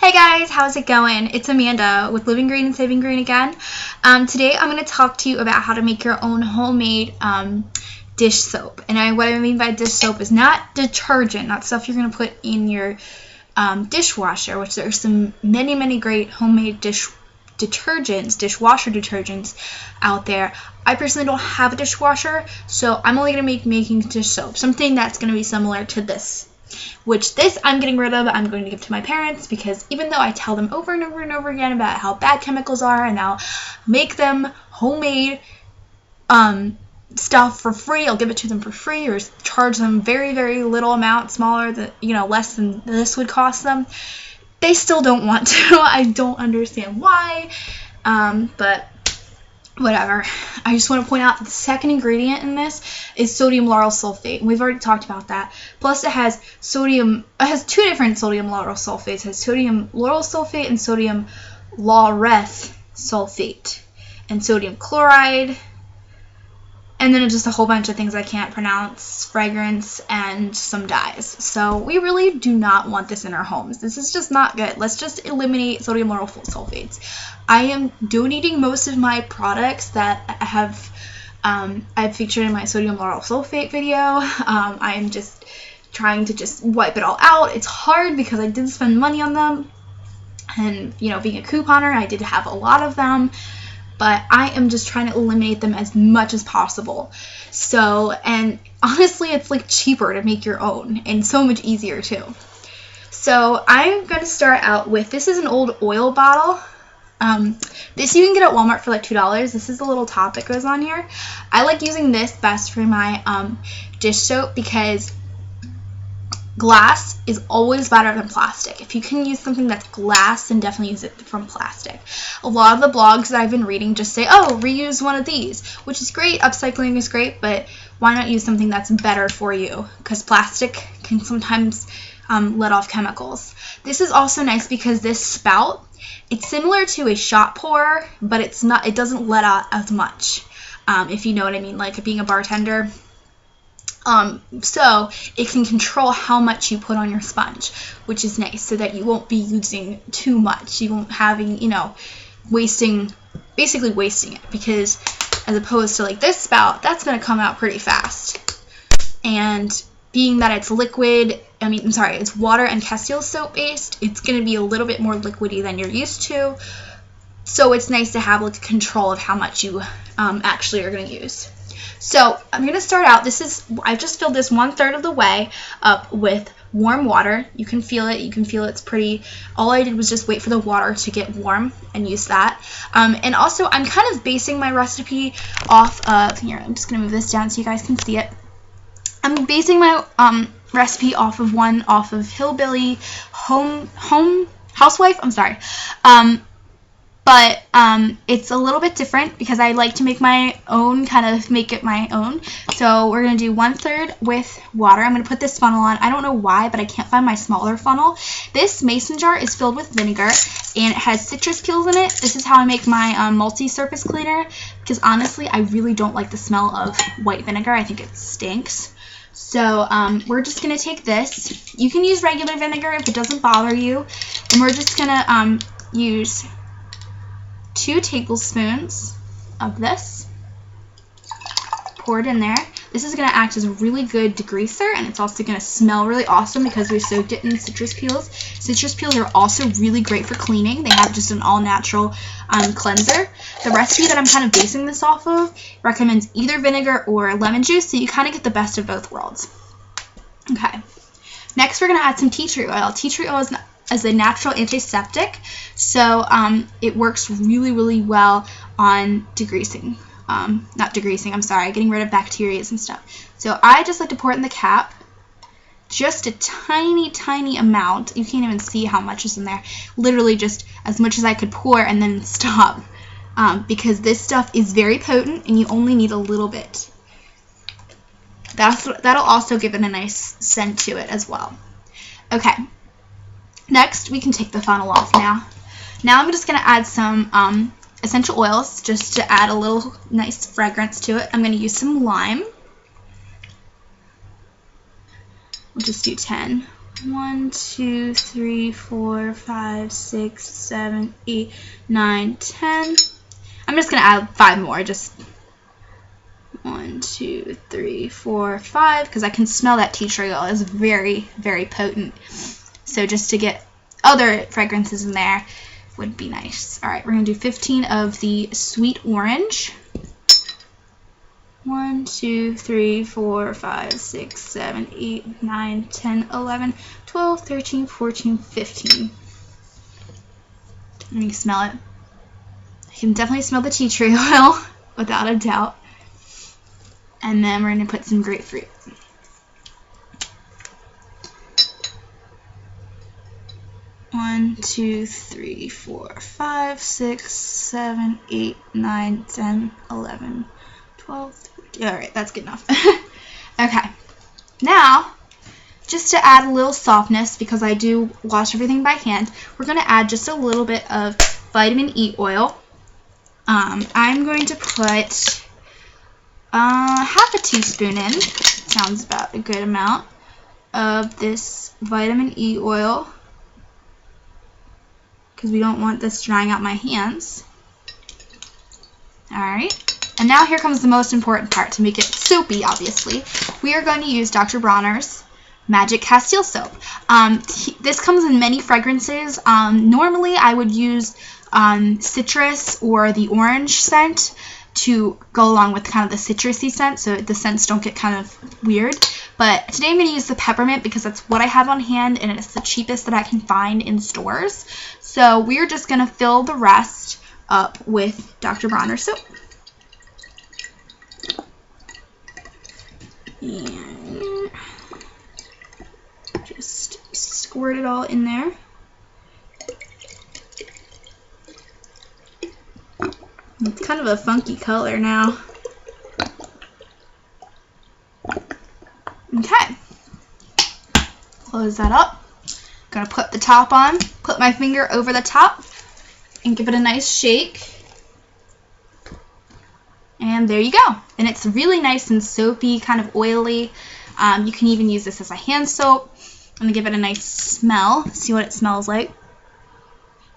Hey guys, how's it going? It's Amanda with Living Green and Saving Green again. Today I'm going to talk to you about how to make your own homemade dish soap. And what I mean by dish soap is not detergent, not stuff you're going to put in your dishwasher, which there's some many great homemade dishwasher detergents out there. I personally don't have a dishwasher, so I'm only going to be making dish soap, something that's going to be similar to this. Which this I'm getting rid of. I'm going to give to my parents because even though I tell them over and over and over again about how bad chemicals are and I'll make them homemade stuff for free, I'll give it to them for free or charge them very little amount, smaller than, less than this would cost them, they still don't want to. I don't understand why, but whatever. I just want to point out that the second ingredient in this is sodium lauryl sulfate. We've already talked about that. Plus it has two different sodium lauryl sulfates. It has sodium lauryl sulfate and sodium laureth sulfate and sodium chloride. And then just a whole bunch of things I can't pronounce, fragrance, and some dyes. So we really do not want this in our homes. This is just not good. Let's just eliminate sodium lauryl sulfates. I am donating most of my products that I've featured in my sodium lauryl sulfate video. I am just trying to just wipe it all out. It's hard because I did spend money on them. And, being a couponer, I did have a lot of them. But I am just trying to eliminate them as much as possible. So, and honestly, it's like cheaper to make your own and so much easier too. So I'm going to start out with, this is an old oil bottle. This you can get at Walmart for like $2. This is the little top that goes on here. I like using this best for my dish soap because glass is always better than plastic. If you can use something that's glass, then definitely use it from plastic. A lot of the blogs that I've been reading just say, oh, reuse one of these, which is great. Upcycling is great, but why not use something that's better for you? Because plastic can sometimes let off chemicals. This is also nice because this spout, it's similar to a shot pourer, but it doesn't let out as much, if you know what I mean, like being a bartender. So it can control how much you put on your sponge, which is nice, so that you won't be using too much. You won't basically wasting it, because as opposed to like this spout, that's going to come out pretty fast. And being that it's it's water and Castile soap based, it's going to be a little bit more liquidy than you're used to. So it's nice to have like control of how much you actually are going to use. So I'm going to start out, I've just filled this 1/3 of the way up with warm water. You can feel it, it's pretty, all I did was just wait for the water to get warm and use that. And also I'm kind of basing my recipe off of, here, I'm just going to move this down so you guys can see it. I'm basing my recipe off of Hillbilly Housewife, but it's a little bit different because I like to make my own, make it my own. So we're going to do 1/3 with water. I'm going to put this funnel on. I don't know why, but I can't find my smaller funnel. This mason jar is filled with vinegar, and it has citrus peels in it. This is how I make my multi-surface cleaner, because honestly, I really don't like the smell of white vinegar. I think it stinks. So we're just going to take this. You can use regular vinegar if it doesn't bother you. And we're just going to use 2 tablespoons of this, pour it in there. This is going to act as a really good degreaser, and it's also going to smell really awesome because we soaked it in citrus peels. Citrus peels are also really great for cleaning. They have just an all-natural cleanser. The recipe that I'm kind of basing this off of recommends either vinegar or lemon juice, so you kind of get the best of both worlds. Okay. Next, we're going to add some tea tree oil. Tea tree oil is a natural antiseptic, so it works really well on degreasing. Getting rid of bacteria and stuff. So I just like to pour it in the cap, just a tiny amount. You can't even see how much is in there. Literally just as much as I could pour and then stop, because this stuff is very potent and you only need a little bit. That'll also give it a nice scent to it as well. Okay. Next, we can take the funnel off now. Now I'm just going to add some essential oils just to add a little nice fragrance to it. I'm going to use some lime. We'll just do 10. 1, 2, 3, 4, 5, 6, 7, 8, 9, 10. I'm just going to add 5 more. Just 1, 2, 3, 4, 5, because I can smell that tea tree oil is very, very potent. So just to get other fragrances in there would be nice. All right, we're going to do 15 of the sweet orange. 1, 2, 3, 4, 5, 6, 7, 8, 9, 10, 11, 12, 13, 14, 15. Let me smell it. I can definitely smell the tea tree oil, without a doubt. And then we're going to put some grapefruit. One, 2, 3, 4, 5, 6, 7, 8, 9, 10, 11, 12, 13. Alright, that's good enough. Okay. Now, just to add a little softness, because I do wash everything by hand, we're going to add just a little bit of vitamin E oil. I'm going to put half a teaspoon in, sounds about a good amount, of this vitamin E oil, because we don't want this drying out my hands. Alright, and now here comes the most important part to make it soapy, obviously. We are going to use Dr. Bronner's Magic Castile Soap. This comes in many fragrances. Normally I would use citrus or the orange scent to go along with kind of the citrusy scent, so the scents don't get kind of weird. But today I'm going to use the peppermint because that's what I have on hand and it's the cheapest that I can find in stores. So we're just going to fill the rest up with Dr. Bronner soap. And just squirt it all in there. It's kind of a funky color now. Okay. Close that up. Gonna put the top on, put my finger over the top, and give it a nice shake. And there you go. And it's really nice and soapy, kind of oily. You can even use this as a hand soap. I'm gonna give it a nice smell, see what it smells like.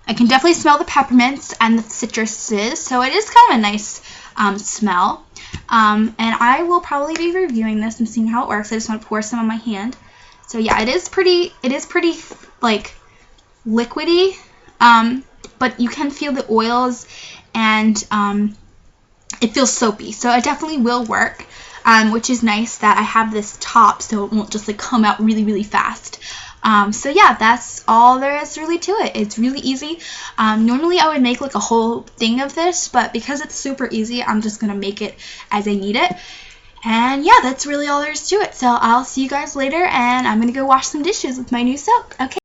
I can definitely smell the peppermints and the citruses, so it is kind of a nice smell. And I will probably be reviewing this and seeing how it works. I just want to pour some on my hand. So yeah, it is pretty like liquidy, but you can feel the oils, and it feels soapy. So it definitely will work, which is nice that I have this top, so it won't just like come out really, really fast. So yeah, that's all there is really to it. It's really easy. Normally I would make like a whole thing of this, but because it's super easy, I'm just going to make it as I need it. And yeah, that's really all there is to it. So I'll see you guys later, and I'm going to go wash some dishes with my new soap. Okay.